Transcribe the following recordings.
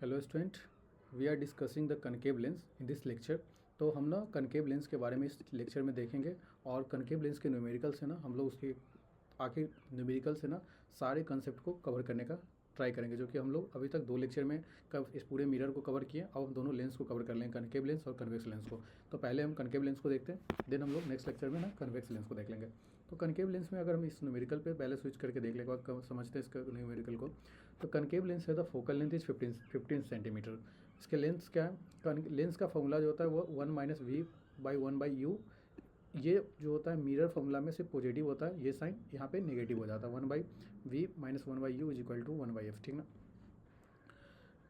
Hello student, we are discussing the concave lens in this lecture. तो हम ना concave lens के बारे में इस लेक्चर में देखेंगे और कनकेव लेंस के न्यूमेरिकल से ना हम लोग उसके आखिर न्यूमेरिकल से ना सारे कंसेप्ट को कवर करने का ट्राई करेंगे, जो कि हम लोग अभी तक 2 लेक्चर में इस पूरे मिरर को कवर किए। अब हम दोनों लेंस को कवर कर लेंगे, कनकेव लेंस और कन्वेक्स लेंस को। तो पहले हम कनकेव लेंस को देखते हैं, देन हम लोग नेक्स्ट लेक्चर में ना कन्वेक्स लेंस को देख लेंगे। तो कनकेव लेंस में अगर हम इस न्यूमेरिकल पे पहले स्विच करके देख लेंगे, समझते हैं इसका न्यूमेरिकल को। तो कनकेव लेंस है, the focal length is 15 centimetre. इसके लेंस क्या है, लेंस का फॉर्मूला जो होता है वो 1-v/1/u। ये जो होता है मिरर फॉर्मूला में से पॉजिटिव होता है, ये साइन यहाँ पे नेगेटिव हो जाता है। 1/v-1/u is equal to 1/f, ठीक ना।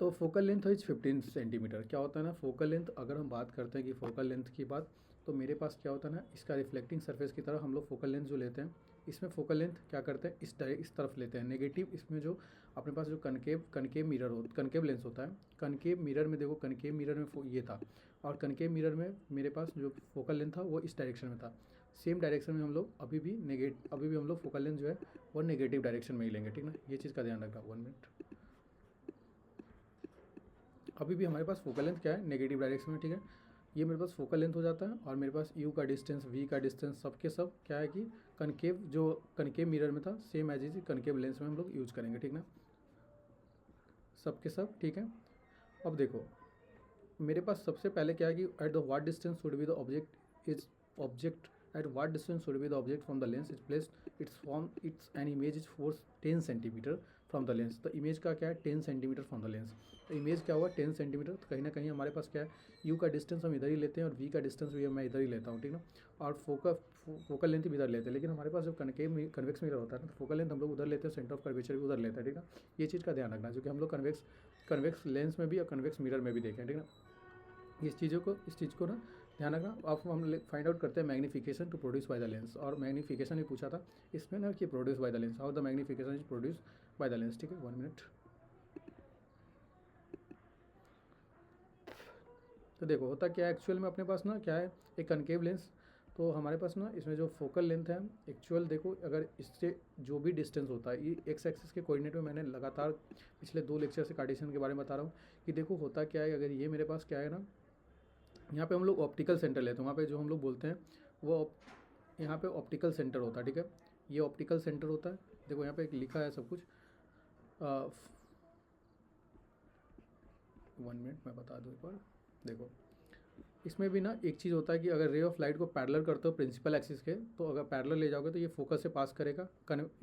तो फोकल लेंथ इज 15 सेंटीमीटर। क्या होता है ना, फोकल लेंथ अगर हम बात करते हैं कि फोकल लेंथ की बात, तो मेरे पास क्या होता है ना, इसका रिफ्लेक्टिंग सरफेस की तरह हम लोग फोकल लेंथ जो लेते हैं, इसमें फोकल लेंथ क्या करते हैं, इस तरफ लेते हैं नेगेटिव। इसमें जो अपने पास जो कनकेव मिरर हो, कनकेव लेंस होता है, कनकेव मिरर में देखो, कनकेव मिरर में ये था और कनकेव मिरर में मेरे पास जो फोकल लेंथ था वो इस डायरेक्शन में था। सेम डायरेक्शन में हम लोग अभी भी हम लोग फोकल लेंथ जो है वो नेगेटिव डायरेक्शन में ही लेंगे, ठीक ना। ये चीज़ का ध्यान रखना। 1 मिनट। अभी भी हमारे पास फोकल लेंथ क्या है, नेगेटिव डायरेक्शन में, ठीक है। ये मेरे पास फोकल लेंथ हो जाता है और मेरे पास यू का डिस्टेंस, वी का डिस्टेंस, सब के सब क्या है कि कनकेव मिरर में था, same as is concave lens में हम लोग यूज करेंगे, ठीक ना। सब के सब ठीक है। अब देखो मेरे पास सबसे पहले क्या है कि at the what distance should be the object at what distance should be the object from the lens is placed it's an image is 10 centimetre from the lens. तो इमेज का क्या है, 10 सेंटीमीटर फ्रॉम द लेंस। तो image क्या हुआ, 10 centimetre. तो कहीं ना कहीं हमारे पास क्या है, यू का डिस्टेंस हम इधर ही लेते हैं और वी का डिस्टेंस भी मैं इधर ही लेता हूँ, ठीक ना। और फोकल लेंथ भी इधर लेते हैं, लेकिन हमारे पास जो कन्वेक्स मिरर होता है ना, तो फोकल लेंथ हम लोग उधर लेते हैं, सेंटर ऑफ कर्वेचर भी उधर लेते हैं, ठीक ना। ये चीज़ का ध्यान रखना, जो कि हम लोग कन्वेक्स लेंस में भी और कन्वेक्स मिरर में भी देखें, ठीक ना। इस चीज़ को ना ध्यान रखना। अब हम फाइंड आउट करते हैं magnification to produce by the lens. और मैग्नीफिकेशन ही पूछा था इसमें ना कि produce by the lens, how the magnification is produce by the lens, ठीक है। 1 मिनट। तो देखो होता क्या है एक्चुअल में, अपने पास ना क्या है, एक कनकेव लेंस। तो हमारे पास ना इसमें जो फोकल लेंथ है एक्चुअल, देखो अगर इससे जो भी डिस्टेंस होता है, ये एक्स एक्सिस के कोऑर्डिनेट में मैंने लगातार पिछले 2 लेक्चर से कार्टेशियन के बारे में बता रहा हूँ कि देखो होता क्या है, अगर ये मेरे पास क्या है ना, यहाँ पे हम लोग ऑप्टिकल सेंटर लेते हैं, वहाँ पे जो हम लोग बोलते हैं वो यहाँ पे ऑप्टिकल सेंटर होता है, ठीक है। ये ऑप्टिकल सेंटर होता है। देखो यहाँ पे एक लिखा है सब कुछ। 1 मिनट मैं बता दूँ एक बार। देखो इसमें भी ना एक चीज़ होता है कि अगर रे ऑफ लाइट को पैरेलल करते हो प्रिंसिपल एक्सिस के, तो अगर पैरेलल ले जाओगे तो ये फोकस से पास करेगा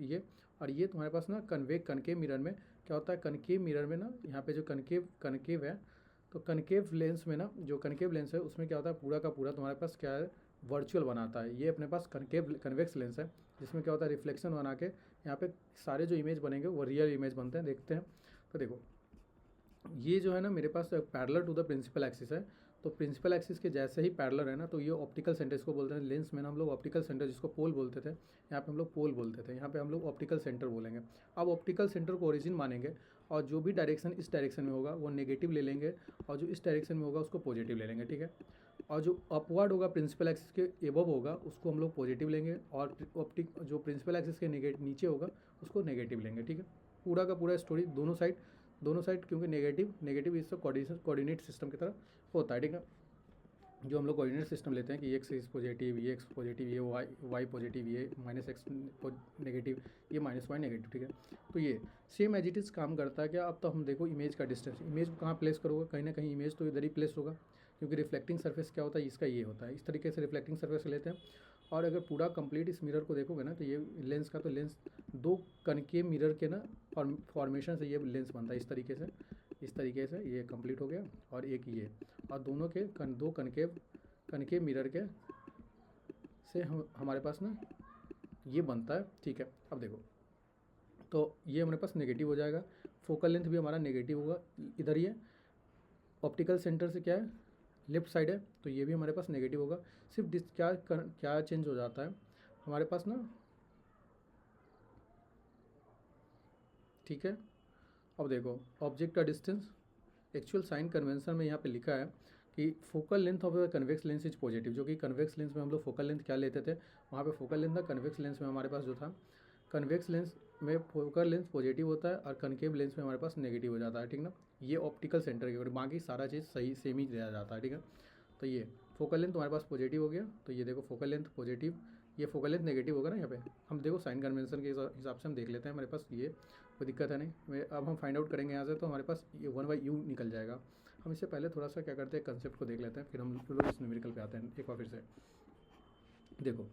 ये। और ये तुम्हारे पास ना कनकेव मिरर में क्या होता है, कनकेव मिरर में ना यहाँ पे जो कनकेव है, तो कनकेव लेंस में ना, जो कनकेव लेंस है उसमें क्या होता है, पूरा का पूरा तुम्हारे पास क्या है, वर्चुअल बनाता है। ये अपने पास कन्वेक्स लेंस है, जिसमें क्या होता है, रिफ्लेक्शन बना के यहाँ पे सारे जो इमेज बनेंगे वो रियल इमेज बनते हैं। देखते हैं तो देखो ये जो है ना मेरे पास parallel to the principal axis है। तो प्रिंसिपल एक्सिस के जैसे ही पैरेलल है ना, तो ये ऑप्टिकल सेंटर इसको बोलते हैं। लेंस में ना हम लोग ऑप्टिकल सेंटर, जिसको पोल बोलते थे, यहाँ पे हम लोग पोल बोलते थे, यहाँ पे हम लोग ऑप्टिकल सेंटर बोलेंगे। अब ऑप्टिकल सेंटर को ओरिजिन मानेंगे और जो भी डायरेक्शन इस डायरेक्शन में होगा वो नेगेटिव ले लेंगे और जो इस डायरेक्शन में होगा उसको पॉजिटिव ले लेंगे, ठीक है। और जो अपवर्ड होगा प्रिंसिपल एक्सिस के एबव होगा उसको हम लोग पॉजिटिव लेंगे और जो प्रिंसिपल एक्सिस के नीचे होगा उसको नेगेटिव लेंगे, ठीक है। पूरा का पूरा स्टोरी दोनों साइड क्योंकि नेगेटिव इससे कोऑर्डिनेट सिस्टम की तरह होता है, ठीक है। जो हम लोग कोऑर्डिनेट सिस्टम लेते हैं कि एक्स इज पॉजिटिव, ये एक्स पॉजिटिव, ये वाई पॉजिटिव, ये -x नेगेटिव, ये -y नेगेटिव, ठीक है। तो ये सेम एज इट इज़ काम करता है क्या। अब तो हम देखो इमेज का डिस्टेंस, इमेज को कहाँ प्लेस करोगे, कहीं ना कहीं इमेज तो इधर ही प्लेस होगा, क्योंकि रिफ्लेक्टिंग सर्फेस क्या होता है, इसका ये होता है। इस तरीके से रिफ्लेक्टिंग सर्फेस लेते हैं। और अगर पूरा कंप्लीट इस मिरर को देखोगे ना, तो ये लेंस का, तो लेंस 2 कनकेव मिरर के ना फॉर्मेशन से ये लेंस बनता है इस तरीके से ये कंप्लीट हो गया। और एक ये, और दोनों के दो कनकेव मिरर के से हमारे पास ना ये बनता है, ठीक है। अब देखो तो ये हमारे पास नेगेटिव हो जाएगा, फोकल लेंथ भी हमारा नेगेटिव होगा, इधर ये ऑप्टिकल सेंटर से क्या है, लेफ्ट साइड है, तो ये भी हमारे पास नेगेटिव होगा। सिर्फ क्या चेंज हो जाता है हमारे पास ना, ठीक है। अब देखो ऑब्जेक्ट का डिस्टेंस, एक्चुअल साइन कन्वेंशन में यहाँ पे लिखा है कि focal length of the convex lens is positive, जो कि कन्वेक्स लेंस में हम लोग फोकल लेंथ क्या लेते थे, वहाँ पे फोकल लेंथ था। कन्वेक्स लेंस में हमारे पास जो था, कन्वेक्स लेंस में फोकल लेंथ पॉजिटिव होता है और कनकेव लेंस में हमारे पास नेगेटिव हो जाता है, ठीक ना। ये ऑप्टिकल सेंटर के अकॉर्डिंग, बाकी सारा चीज़ सही सेम ही दिया जाता है, ठीक है। तो ये फोकल लेंथ तुम्हारे पास पॉजिटिव हो गया, तो ये देखो फोकल लेंथ पॉजिटिव, ये फोकल लेंथ नेगेटिव होगा ना यहाँ पे। हम देखो साइन कन्वेंशन के हिसाब से हम देख लेते हैं, हमारे पास ये कोई दिक्कत है नहीं। अब हम फाइंड आउट करेंगे यहाँ से, तो हमारे पास ये 1/u निकल जाएगा। हम इससे पहले थोड़ा सा क्या करते हैं, कंसेप्ट को देख लेते हैं, फिर हम लोग इस न्यूमेरिकल पे आते हैं एक बार फिर से। देखो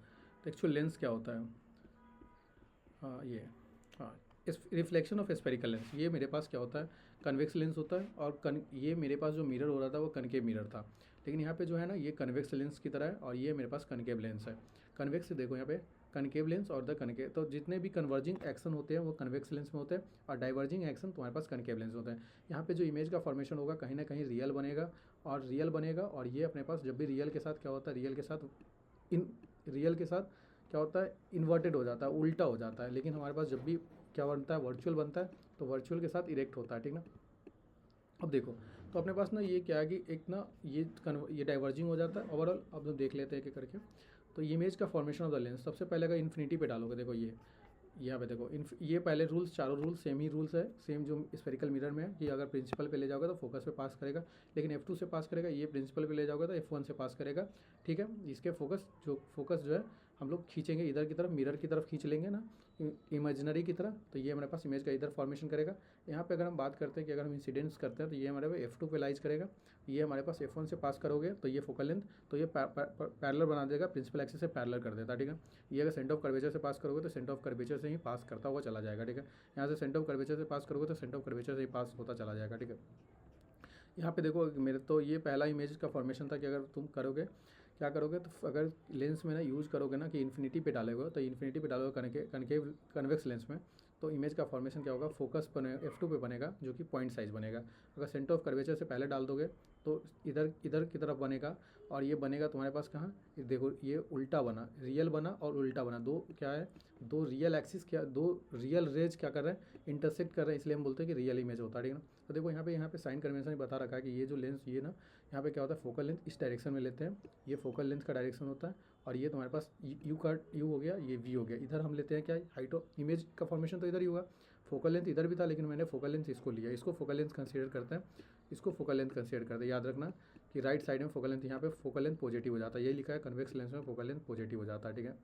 तो एक्चुअल लेंस क्या होता है, हाँ ये, हाँ इस रिफ्लेक्शन ऑफ स्फेरिकल लेंस, ये मेरे पास क्या होता है, कन्वेक्स लेंस होता है। और ये मेरे पास जो मिरर हो रहा था वो कनकेव मिरर था, लेकिन यहाँ पे जो है ना ये कन्वेक्स लेंस की तरह है, और ये मेरे पास कनकेव लेंस है। कन्वेक्स देखो यहाँ पे कनकेव लेंस और द कनकेव, तो जितने भी कन्वर्जिंग एक्शन होते हैं वो कन्वेक्स लेंस में होते हैं, और डाइवर्जिंग एक्शन तुम्हारे पास कनकेव लेंस होते हैं। यहाँ पे जो इमेज का फॉर्मेशन होगा कहीं ना कहीं रियल बनेगा, और ये अपने पास जब भी रियल के साथ क्या होता है, रियल के साथ क्या होता है, इन्वर्टेड हो जाता है, उल्टा हो जाता है। लेकिन हमारे पास जब भी क्या बनता है, वर्चुअल बनता है, तो वर्चुअल के साथ इरेक्ट होता है, ठीक ना। अब देखो तो अपने पास ना ये क्या है कि एक ना ये डाइवर्जिंग हो जाता है ओवरऑल। अब हम देख लेते हैं एक करके। तो ये इमेज का फॉर्मेशन ऑफ द लेंस, सबसे पहले अगर इन्फिनिटी पे डालोगे, देखो ये यहाँ पे देखो ये पहले रूल्स, चारों रूल्स सेम ही रूल्स है, सेम जो स्फेरिकल मिरर में है कि अगर प्रिंसिपल पे ले जाओगे तो फोकस पे पास करेगा, लेकिन F2 से पास करेगा। ये प्रिंसिपल पे ले जाओगे तो F1 से पास करेगा, ठीक है। इसके फोकस जो है हम लोग खींचेंगे इधर की तरफ, मिरर की तरफ खींच लेंगे ना, इमेजिनरी की तरह, तो ये हमारे पास इमेज का इधर फॉर्मेशन करेगा। यहाँ पे अगर हम बात करते हैं कि अगर हम इंसिडेंस करते हैं तो ये हमारे पास F2 पे लाइज करेगा, ये हमारे पास F1 से पास करोगे तो ये फोकल लेंथ, तो ये पैरेलल बना देगा, प्रिंसिपल एक्सिस से पैरेलल कर देता है, ठीक है। ये अगर सेंटर ऑफ कर्वेचर से पास करोगे तो सेंटर ऑफ कर्वेचर से ही पास करता हुआ चला जाएगा, ठीक है। यहाँ से सेंटर ऑफ कर्वेचर से पास करोगे तो सेंटर ऑफ कर्वेचर से ही पास होता चला जाएगा, ठीक है। यहाँ पे देखो मेरे तो ये पहला इमेज का फॉर्मेशन था कि अगर तुम करोगे क्या करोगे, तो अगर लेंस में ना यूज़ करोगे ना कि इन्फिनिटी पे डालोगे, तो इन्फिनिटी पे डालोगे कन्वेक्स लेंस में, तो इमेज का फॉर्मेशन क्या होगा, फोकस बनेगा F2 पे बनेगा, जो कि पॉइंट साइज बनेगा। अगर सेंटर ऑफ कर्वेचर से पहले डाल दोगे तो इधर इधर की तरफ बनेगा, और ये बनेगा तुम्हारे पास कहाँ, देखो ये उल्टा बना, रियल बना और उल्टा बना, दो क्या है, दो रियल एक्सिस, क्या दो रियल रेज क्या कर रहे हैं, इंटरसेक्ट कर रहे हैं, इसलिए हम बोलते हैं कि रियल इमेज होता है, ठीक है ना। तो देखो यहाँ पे साइन कन्वेंशन बता रखा है कि ये जो लेंस ये ना यहाँ पे क्या होता है, फोकल लेंथ इस डायरेक्शन में लेते हैं, ये फोकल लेंथ का डायरेक्शन होता है, और ये तुम्हारे पास यू हो गया, ये वी हो गया। इधर हम लेते हैं क्या, हाइट ऑफ इमेज का फॉर्मेशन तो इधर ही हुआ, फोकल लेंथ इधर भी था, लेकिन मैंने फोकल लेंथ इसको लिया, इसको फोकल लेंथ कंसीडर करते हैं, इसको फोकल लेंथ कंसीडर करते हैं। याद रखना कि राइट साइड में फोकल लेंथ, यहाँ पे फोकल लेंथ पॉजिटिव हो जाता है, ये लिखा है कन्वेक्स लेंस में फोकल लेंथ पॉजिटिव हो जाता है, ठीक है।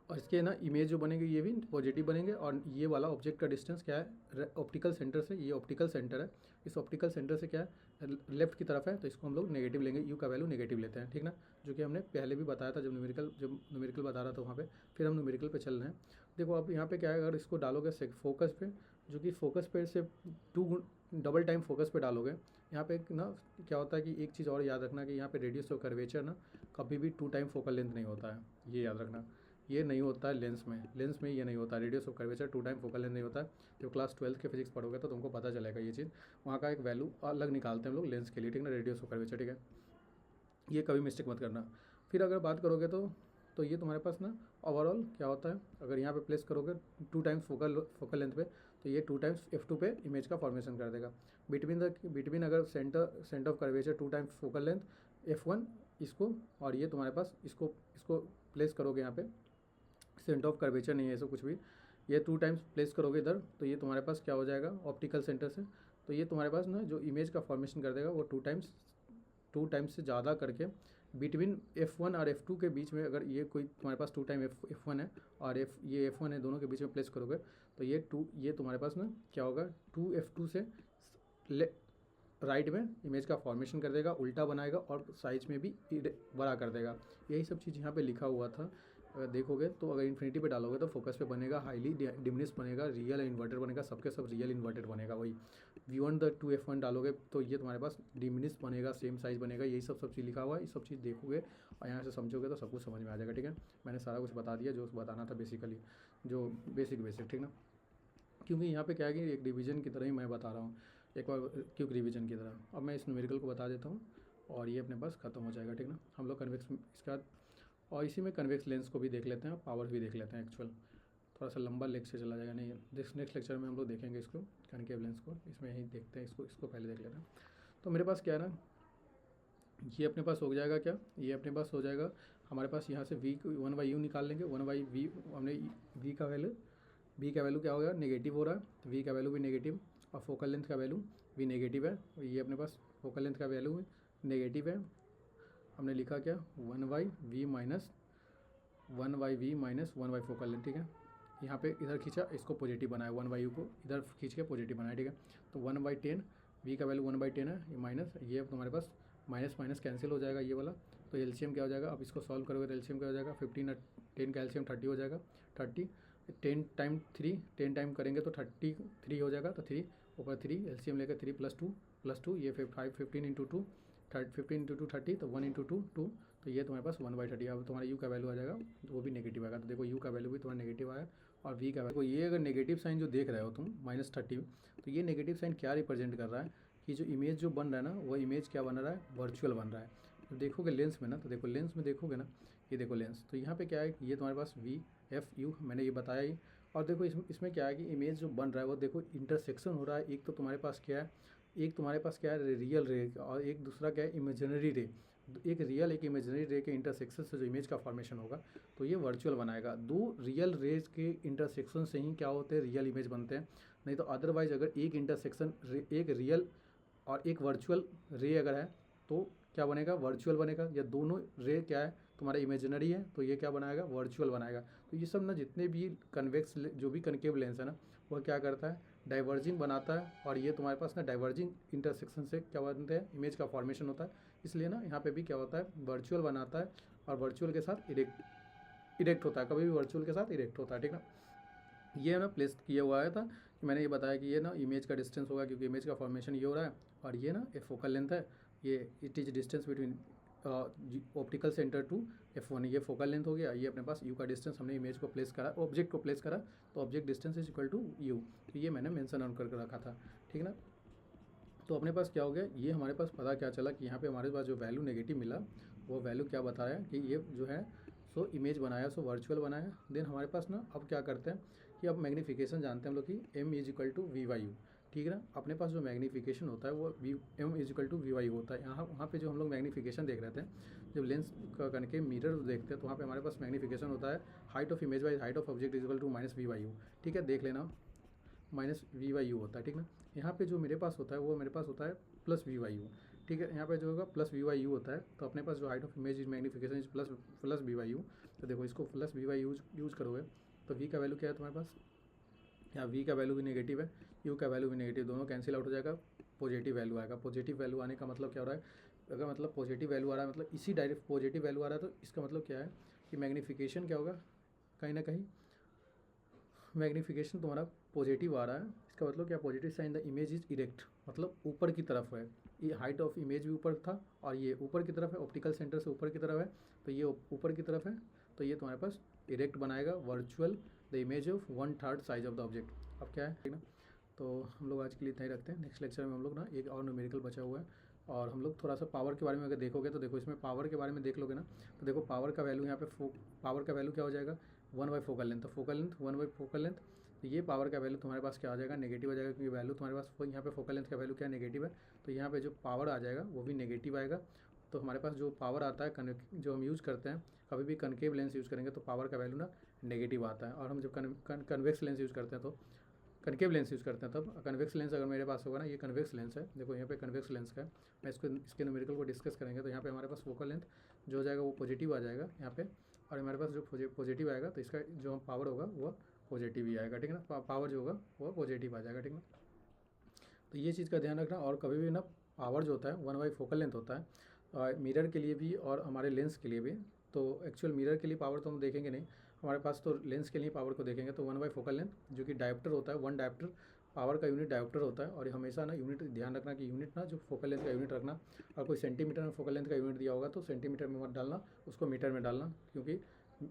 और इसके ना इमेज जो बनेगी ये भी पॉजिटिव बनेंगे, और ये वाला ऑब्जेक्ट का डिस्टेंस क्या है, ऑप्टिकल सेंटर से, ये ऑप्टिकल सेंटर है, इस ऑप्टिकल सेंटर से क्या है, लेफ्ट की तरफ है, तो इसको हम लोग नेगेटिव लेंगे, यू का वैल्यू नेगेटिव लेते हैं, ठीक ना, जो कि हमने पहले भी बताया था जब न्यूमेरिकल बता रहा था वहाँ पे। फिर हम न्यूमेरिकल पे चल रहे हैं। देखो अब यहाँ पे क्या है, अगर इसको डालोगे फोकस पे, जो कि फोकस पे से डबल टाइम फोकस पे डालोगे, यहाँ पे ना क्या होता है कि एक चीज़ और याद रखना कि यहाँ पे रेडियस ऑफ कर्वेचर ना कभी भी 2 टाइम फोकल लेंथ नहीं होता है, ये याद रखना, ये नहीं होता है लेंस में ये नहीं होता है, radius of curvature 2 time focal length नहीं होता है। जो क्लास 12 के फिजिक्स पढ़ोगे तो तुमको पता चलेगा ये चीज़, वहाँ का एक वैल्यू अलग निकालते हैं हम लोग लेंस के लिए, ठीक ना, रेडियस ऑफ कर्वेचर, ठीक है। ये कभी मिस्टेक मत करना। फिर अगर बात करोगे तो ये तुम्हारे पास ना ओवरऑल क्या होता है, अगर यहाँ पे प्लेस करोगे 2 टाइम्स फोकल लेंथ पे, तो ये 2 टाइम्स F2 पे इमेज का फॉर्मेशन कर देगा। बिटवीन अगर centre of curvature 2 times focal length F1 इसको, और ये तुम्हारे पास इसको प्लेस करोगे यहाँ पे, सेंटर ऑफ कर्वेचर नहीं है ऐसा कुछ भी, ये 2 टाइम्स प्लेस करोगे इधर, तो ये तुम्हारे पास क्या हो जाएगा ऑप्टिकल सेंटर से, तो ये तुम्हारे पास ना जो इमेज का फॉर्मेशन कर देगा वो 2 टाइम्स से ज़्यादा करके बिटवीन F1 और F2 के बीच में, अगर ये कोई तुम्हारे पास 2 टाइम F1 है और ये F1 है, दोनों के बीच में प्लेस करोगे, तो ये तुम्हारे पास ना क्या होगा, 2F2 से राइट में इमेज का फॉर्मेशन कर देगा, उल्टा बनाएगा और साइज में भी बड़ा कर देगा। यही सब चीज़ यहाँ पे लिखा हुआ था। अगर देखोगे तो अगर इन्फिनिटी पे डालोगे तो फोकस पे बनेगा हाईली डिमिनिश बनेगा, रियल इन्वर्टेड बनेगा, सबके सब रियल इन्वर्टेड बनेगा। वही V1 द 2F1 डालोगे तो ये तुम्हारे पास डिमिनिश बनेगा, सेम साइज़ बनेगा, यही सब चीज़ लिखा हुआ है। ये सब चीज़ देखोगे और यहाँ से समझोगे तो सब कुछ समझ में आ जाएगा, ठीक है। मैंने सारा कुछ बता दिया जो बताना था बेसिकली, जो बेसिक, ठीक ना। क्योंकि यहाँ पे क्या है कि एक डिवीजन की तरह ही मैं बता रहा हूँ, एक बार क्योंकि रिवीजन की तरह। अब मैं इस न्यूमेरिकल को बता देता हूँ और ये अपने पास ख़त्म हो जाएगा, ठीक ना। हम लोग कन्वेक्स इसके बाद और इसी में कन्वेक्स लेंस को भी देख लेते हैं, पावर भी देख लेते हैं। एक्चुअल थोड़ा सा लंबा लेक्चर चला जाएगा, नहीं नेक्स्ट लेक्चर में हम लोग देखेंगे इसको, कनकेव लेंस को, इसमें यही देखते हैं, इसको पहले देख लेते हैं। तो मेरे पास क्या है ना, ये अपने पास हो जाएगा क्या, ये अपने पास हो जाएगा हमारे पास यहाँ से V1/u निकाल लेंगे, 1/v हमने v का वैल्यू क्या हो गया, नेगेटिव हो रहा है, तो v का वैल्यू भी नेगेटिव, और फोकल लेंथ का वैल्यू वी नेगेटिव है, ये अपने पास फोकल लेंथ का वैल्यू है नेगेटिव है। हमने लिखा क्या 1/v minus 1/v focal length, ठीक है। यहाँ पे इधर खींचा, इसको पॉजिटिव बनाया, 1/u को इधर खींच के पॉजिटिव बनाया, ठीक है। तो 1/10 v का वैल्यू 1/10 है, ये माइनस, ये तुम्हारे पास माइनस माइनस कैंसिल हो जाएगा ये वाला। तो एलसीएम क्या हो जाएगा, अब इसको सॉल्व करोगे तो एलसीएम क्या हो जाएगा 15 10 का एलसीएम 30 हो जाएगा। 30 10 टाइम 3 10 टाइम करेंगे तो 33 हो जाएगा। तो 3 ऊपर 3 एलसीएम लेकर 3 + 2 ये 5 15 इंटू 2 15 इंटू 2 30, तो 1 इंटू 2 2, तो ये तुम्हारे पास 1/30। अब तुम्हारा यू का वैल्यू आ जाएगा वो भी नेगेटिव आएगा। तो देखो यू का वैल्यू भी तुम्हारा नेगेटिव आया और वी का वैल्यू, ये अगर नेगेटिव साइन जो देख रहे हो तुम -30, तो ये नेगेटिव साइन क्या रिप्रेजेंट कर रहा है कि जो इमेज जो बन रहा है ना, वो इमेज क्या बन रहा है, वर्चुअल बन रहा है। तो देखोगे लेंस में ना, तो देखो लेंस में देखोगे ना, ये देखो लेंस, तो यहाँ पे क्या है, ये तुम्हारे पास VFU मैंने ये बताया ही। और देखो इसमें क्या है कि इमेज जो बन रहा है वो देखो इंटरसेक्शन हो रहा है। एक तो तुम्हारे पास क्या है, एक तुम्हारे पास क्या है रियल रे, और एक दूसरा क्या है इमेजिनरी रे। एक रियल एक इमेजिनरी रे के इंटरसेक्शन से जो इमेज का फॉर्मेशन होगा तो ये वर्चुअल बनाएगा। दो रियल रेज के इंटरसेक्शन से ही क्या होते हैं, रियल इमेज बनते हैं। नहीं तो अदरवाइज अगर एक इंटरसेक्शन एक रियल और एक वर्चुअल रे अगर है तो क्या बनेगा, वर्चुअल बनेगा। या दोनों रे क्या है तुम्हारा इमेजिनरी है तो ये क्या बनाएगा, वर्चुअल बनाएगा। तो ये सब ना जितने भी कन्वेक्स जो भी कनकेव लेंस है ना, वह क्या करता है, डाइवर्जिंग बनाता है। और ये तुम्हारे पास ना डाइवर्जिंग इंटरसेक्शन से क्या बनते हैं, इमेज का फॉर्मेशन होता है। इसलिए ना यहाँ पे भी क्या होता है, वर्चुअल बनाता है और वर्चुअल के साथ इरेक्ट होता है, कभी भी वर्चुअल के साथ इरेक्ट होता है, ठीक ना। ये ना प्लेस किया हुआ है था कि मैंने ये बताया कि ये ना इमेज का डिस्टेंस होगा, क्योंकि इमेज का फॉर्मेशन ये हो रहा है। और ये ना एक फोकल लेंथ है, ये it is distance between optical centre to F1, ये फोकल लेंथ हो गया। ये अपने पास यू का डिस्टेंस, हमने इमेज को प्लेस करा, ऑब्जेक्ट को प्लेस करा, तो object distance is equal to U. तो ये मैंने मेंशन ऑन करके रखा था, ठीक ना। तो अपने पास क्या हो गया, ये हमारे पास पता क्या चला कि यहाँ पे हमारे पास जो वैल्यू नेगेटिव मिला वो वैल्यू क्या बताया कि ये जो है सो इमेज बनाया, सो वर्चुअल बनाया। देन हमारे पास ना अब क्या करते हैं कि अब मैग्नीफिकेशन जानते हैं हम लोग कि M is equal to V/U, ठीक है ना। अपने पास जो मैग्नीफिकेशन होता है वो M is equal to V/U होता है। यहाँ वहाँ पे जो हम लोग मैग्नीफिकेशन देख रहे थे, जब लेंस का करके मिरर देखते हैं तो वहाँ पे हमारे पास मैग्नीफिकेशन होता है height of image by height of object is equal to -V/U, ठीक है, देख लेना -V/U होता है, ठीक ना। यहाँ पे जो मेरे पास होता है वो मेरे पास होता है +V/U, ठीक है। यहाँ पे जो होगा +V/U होता है। तो अपने पास जो height of image is magnification is plus V/U। तो देखो इसको +V/U यूज करोगे तो V का वैल्यू क्या है तुम्हारे पास, यहाँ V का वैल्यू भी नेगेटिव है, U का वैल्यू भी नेगेटिव, दोनों कैंसिल आउट हो जाएगा, पॉजिटिव वैल्यू आएगा। पॉजिटिव वैल्यू आने का मतलब क्या हो रहा है, अगर मतलब पॉजिटिव वैल्यू आ रहा है मतलब इसी डायरेक्ट पॉजिटिव वैल्यू आ रहा है, तो इसका मतलब क्या है कि मैग्नीफिकेशन क्या होगा, कहीं ना कहीं मैग्नीफिकेशन तुम्हारा पॉजिटिव आ रहा है। इसका मतलब क्या, positive sign the image is erect, मतलब ऊपर की तरफ है। ये हाइट ऑफ इमेज भी ऊपर था और ये ऊपर की तरफ है, ऑप्टिकल सेंटर से ऊपर की तरफ है, तो ये ऊपर की तरफ है। तो ये तुम्हारे पास इरेक्ट बनाएगा virtual the image of 1/3 size of the object. अब क्या है, ठीक ना। तो हम लोग आज के लिए इतना ही रखते हैं। नेक्स्ट लेक्चर में हम लोग ना एक और न्यूमेरिकल बचा हुआ है, और हम लोग थोड़ा सा पावर के बारे में अगर देखोगे तो देखो इसमें पावर के बारे में देख लोगे ना, तो देखो पावर का वैल्यू यहाँ पे पावर का वैल्यू क्या हो जाएगा 1/4 फोकल लेंथ। तो फोकल लेंथ 1/4 फोकल लेंथ, तो ये पावर का वैल्यू तुम्हारे पास क्या आ जाएगा, नेगेटिव आ जाएगा, क्योंकि वैल्यू तुम्हारे पास यहाँ पे फोकल लेंथ का वैल्यू क्या नेगेटिव है। तो यहाँ पे जो पावर आ जाएगा वो भी नेगेटिव आएगा। तो हमारे पास जो पावर आता है जो हम यूज़ करते हैं, कभी भी कनकेव लेंस यूज़ करेंगे तो पावर का वैल्यू ना नेगेटिव आता है। और हम जब कन्वेक्स लेंस यूज़ करते हैं तो कनकेव लेंस यूज़ करते हैं तब कन्वेक्स लेंस अगर मेरे पास होगा ना, ये कन्वेक्स लेंस है, देखो यहाँ पे कन्वेक्स लेंस का है। मैं इसके न्यूमेरिकल को डिस्कस करेंगे तो यहाँ पे हमारे पास फोकल लेंथ जो हो जाएगा वो पॉजिटिव आ जाएगा यहाँ पे, और हमारे पास जो पॉजिटिव आएगा तो इसका जो पावर होगा वो पॉजिटिव ही आएगा, ठीक है ना। पावर जो होगा वो पॉजिटिव आ जाएगा, ठीक ना। तो ये चीज़ का ध्यान रखना। और कभी भी ना पावर जो होता है 1/4 फोकल लेंथ होता है मिरर के लिए भी और हमारे लेंस के लिए भी। तो एक्चुअल मिरर के लिए पावर तो हम देखेंगे नहीं, हमारे पास तो लेंस के लिए पावर को देखेंगे। तो 1/4 फोकल लेंथ जो कि डायोप्टर होता है, 1 डायोप्टर, पावर का यूनिट डायोप्टर होता है। और हमेशा ना यूनिट ध्यान रखना कि यूनिट ना जो फोकल लेंथ का यूनिट रखना, और कोई सेंटीमीटर में फोकल लेंथ का यूनिट दिया होगा तो सेंटीमीटर में मत डालना, उसको मीटर में डालना, क्योंकि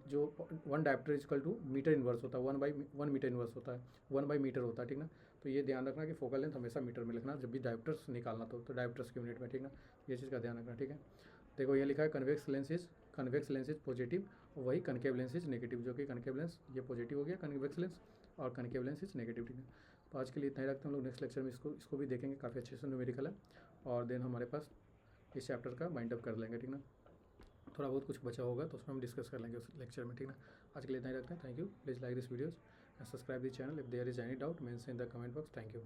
जो 1 dioptre is equal to metre inverse होता है, 1/1 मीटर इन्वर्स होता है, 1/मीटर होता है, ठीक ना। तो ये ध्यान रखना कि फोकल लेंथ हमेशा मीटर में लिखना जब भी डायोप्टर्स निकालना तो डायोप्टर्स की यूनिट में, ठीक ना। ये चीज़ का ध्यान रखना, ठीक है। देखो ये लिखा है कन्वेक्स लेंस इज पॉजिटिव, वही कनकेव लेंस इज नेगेटिव, जो कि कनकेव लेंस ये पॉजिटिव हो गया कन्वेक्स लेंस, और कनकेव लेंस इज नेगेटिव, ठीक है। तो आज के लिए इतना ही रखते हैं हम लोग, नेक्स्ट लेक्चर में इसको भी देखेंगे, काफ़ी अच्छे से न्यूमेरिकल है। और देन हमारे पास इस चैप्टर का बाइंड अप कर लेंगे, ठीक ना। थोड़ा बहुत कुछ बचा होगा तो उसमें हम डिस्कस कर लेंगे उस लेक्चर में, ठीक ना। आज के लिए इतना ही रखते हैं। Thank you, please like this videos and subscribe this channel. If there is any doubt mention in the comment box. Thank you.